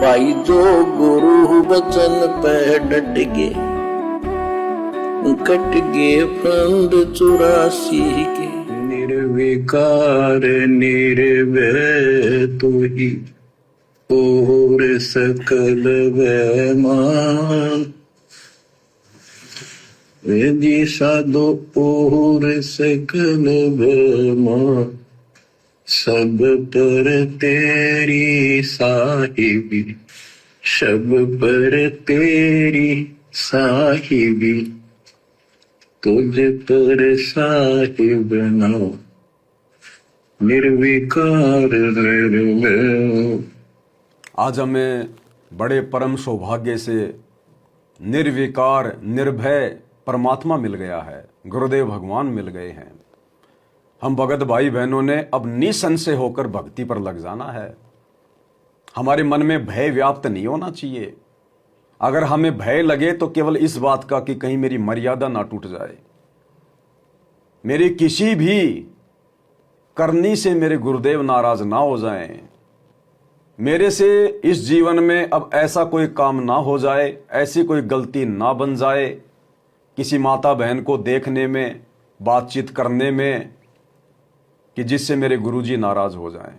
भाई जो गुरु वचन पे डट गे, कट गे फंद 84 के। निर्विकार निर्भय तू ही और सकल वैमान, वेदी साधो और सकल वैमान, सब पर तेरी साहिबी, सब पर तेरी साहिबी, तुझ पर साहिब नाओ, निर्विकार निर्भय। आज हमें बड़े परम सौभाग्य से निर्विकार निर्भय परमात्मा मिल गया है, गुरुदेव भगवान मिल गए हैं। हम भगत भाई बहनों ने अब निसंशय होकर भक्ति पर लग जाना है। हमारे मन में भय व्याप्त नहीं होना चाहिए। अगर हमें भय लगे तो केवल इस बात का कि कहीं मेरी मर्यादा ना टूट जाए, मेरी किसी भी करनी से मेरे गुरुदेव नाराज ना हो जाएं, मेरे से इस जीवन में अब ऐसा कोई काम ना हो जाए, ऐसी कोई गलती ना बन जाए किसी माता बहन को देखने में, बातचीत करने में, कि जिससे मेरे गुरुजी नाराज हो जाएं।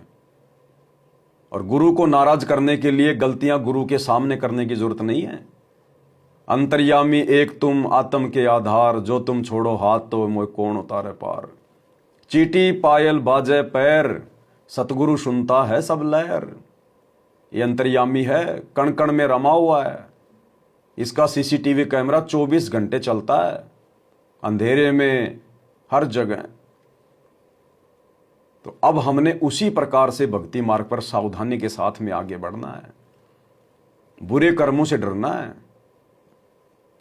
और गुरु को नाराज करने के लिए गलतियां गुरु के सामने करने की जरूरत नहीं है। अंतर्यामी एक तुम आत्म के आधार, जो तुम छोड़ो हाथ तो मोह कौन उतारे पार। चीटी पायल बाजे पैर, सतगुरु सुनता है सब लहर। ये अंतर्यामी है, कण कण में रमा हुआ है। इसका सीसीटीवी कैमरा 24 घंटे चलता है, अंधेरे में हर जगह। तो अब हमने उसी प्रकार से भक्ति मार्ग पर सावधानी के साथ में आगे बढ़ना है, बुरे कर्मों से डरना है।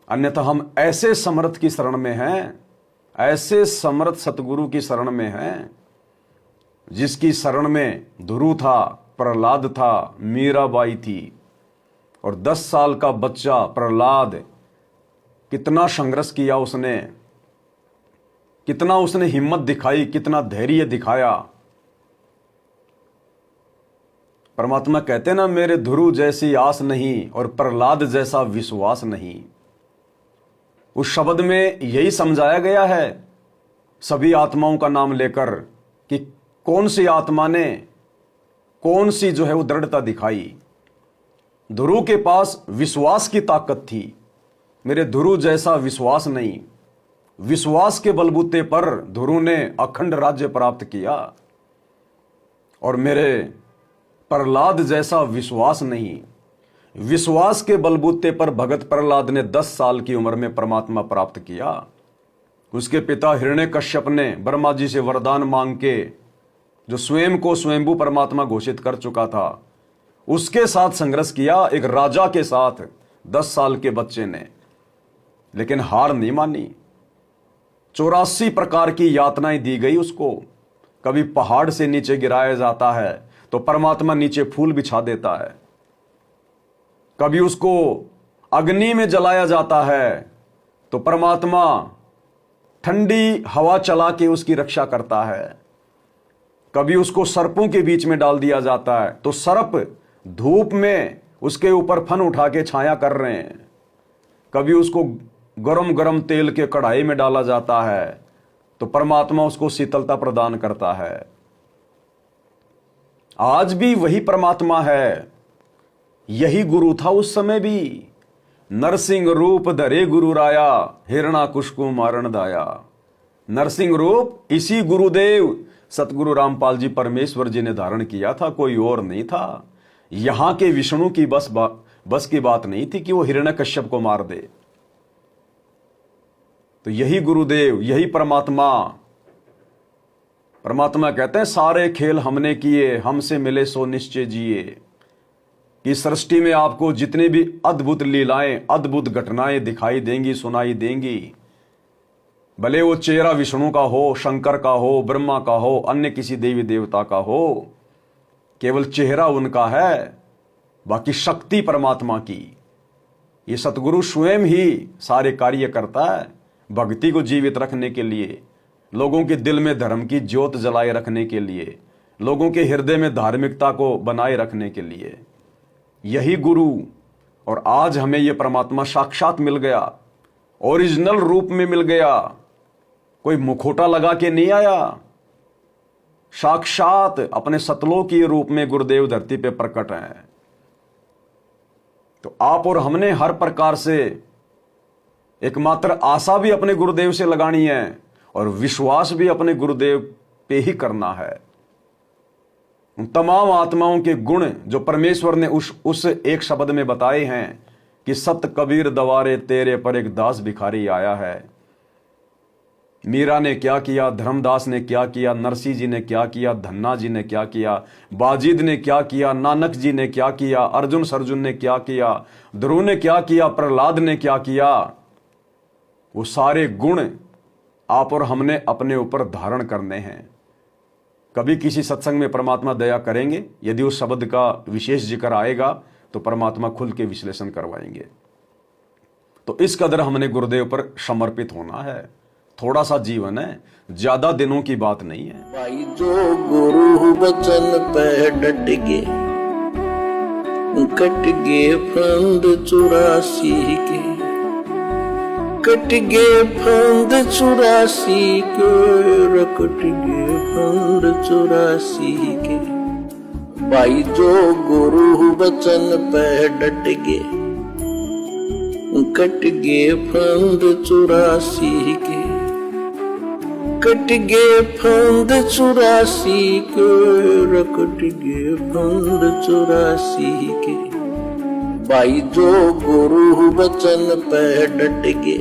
अन्यथा हम ऐसे समर्थ की शरण में हैं, ऐसे समर्थ सतगुरु की शरण में हैं, जिसकी शरण में ध्रुव था, प्रहलाद था, मीराबाई थी। और 10 साल का बच्चा प्रहलाद, कितना संघर्ष किया उसने, कितना उसने हिम्मत दिखाई, कितना धैर्य दिखाया। परमात्मा कहते ना, मेरे ध्रुव जैसी आस नहीं और प्रहलाद जैसा विश्वास नहीं। उस शब्द में यही समझाया गया है सभी आत्माओं का नाम लेकर कि कौन सी आत्मा ने कौन सी जो है वो दृढ़ता दिखाई। ध्रुव के पास विश्वास की ताकत थी, मेरे ध्रुव जैसा विश्वास नहीं। विश्वास के बलबूते पर ध्रुव ने अखंड राज्य प्राप्त किया, और मेरे प्रहलाद जैसा विश्वास नहीं। विश्वास के बलबूते पर भगत प्रहलाद ने 10 साल की उम्र में परमात्मा प्राप्त किया। उसके पिता हिरण्यकश्यप ने ब्रह्मा जी से वरदान मांग के, जो स्वयं को स्वयंभू परमात्मा घोषित कर चुका था, उसके साथ संघर्ष किया, एक राजा के साथ 10 साल के बच्चे ने, लेकिन हार नहीं मानी। 84 प्रकार की यातनाएं दी गई उसको। कभी पहाड़ से नीचे गिराया जाता है तो परमात्मा नीचे फूल बिछा देता है, कभी उसको अग्नि में जलाया जाता है तो परमात्मा ठंडी हवा चला के उसकी रक्षा करता है, कभी उसको सर्पों के बीच में डाल दिया जाता है तो सर्प धूप में उसके ऊपर फन उठा के छाया कर रहे हैं, कभी उसको गरम गरम तेल के कढ़ाई में डाला जाता है तो परमात्मा उसको शीतलता प्रदान करता है। आज भी वही परमात्मा है, यही गुरु था उस समय भी। नरसिंह रूप धरे गुरु राया, हिरणाकुश को मारण दाया। नरसिंह रूप इसी गुरुदेव सतगुरु रामपाल जी परमेश्वर जी ने धारण किया था, कोई और नहीं था। यहां के विष्णु की बस की बात नहीं थी कि वो हिरण्यकश्यप को मार दे। तो यही गुरुदेव, यही परमात्मा। परमात्मा कहते हैं, सारे खेल हमने किए, हमसे मिले सो निश्चय जिए। इस सृष्टि में आपको जितने भी अद्भुत लीलाएं, अद्भुत घटनाएं दिखाई देंगी, सुनाई देंगी, भले वो चेहरा विष्णु का हो, शंकर का हो, ब्रह्मा का हो, अन्य किसी देवी देवता का हो, केवल चेहरा उनका है, बाकी शक्ति परमात्मा की। ये सतगुरु स्वयं ही सारे कार्य करता है भक्ति को जीवित रखने के लिए, लोगों के दिल में धर्म की ज्योत जलाए रखने के लिए, लोगों के हृदय में धार्मिकता को बनाए रखने के लिए। यही गुरु, और आज हमें यह परमात्मा साक्षात मिल गया, ओरिजिनल रूप में मिल गया। कोई मुखौटा लगा के नहीं आया, साक्षात अपने सतलोकीय रूप में गुरुदेव धरती पे प्रकट हैं। तो आप और हमने हर प्रकार से एकमात्र आशा भी अपने गुरुदेव से लगानी है और विश्वास भी अपने गुरुदेव पे ही करना है। उन तमाम आत्माओं के गुण जो परमेश्वर ने उस एक शब्द में बताए हैं कि सत कबीर दवारे तेरे पर एक दास भिखारी आया है। मीरा ने क्या किया, धर्मदास ने क्या किया, नरसिंह जी ने क्या किया, धन्ना जी ने क्या किया, बाजिद ने क्या किया, नानक जी ने क्या किया, अर्जुन सरजुन ने क्या किया, ध्रुव ने क्या किया, प्रहलाद ने क्या किया। वो सारे गुण आप और हमने अपने ऊपर धारण करने हैं। कभी किसी सत्संग में परमात्मा दया करेंगे, यदि उस शब्द का विशेष जिक्र आएगा तो परमात्मा खुल के विश्लेषण करवाएंगे। तो इस कदर हमने गुरुदेव पर समर्पित होना है। थोड़ा सा जीवन है, ज्यादा दिनों की बात नहीं है। भाई जो गुरु बचन पे डट गए, कट गए फंद 84 के, कट गए फंद 84 के, कट गए फंद 84 के। भाई जो गुरु बचन पे डट गए, कट गए फंद 84 के, कट गए फंद 84 के, कट गए फंद 84 के। भाई जो गुरु बचन पे डट गए,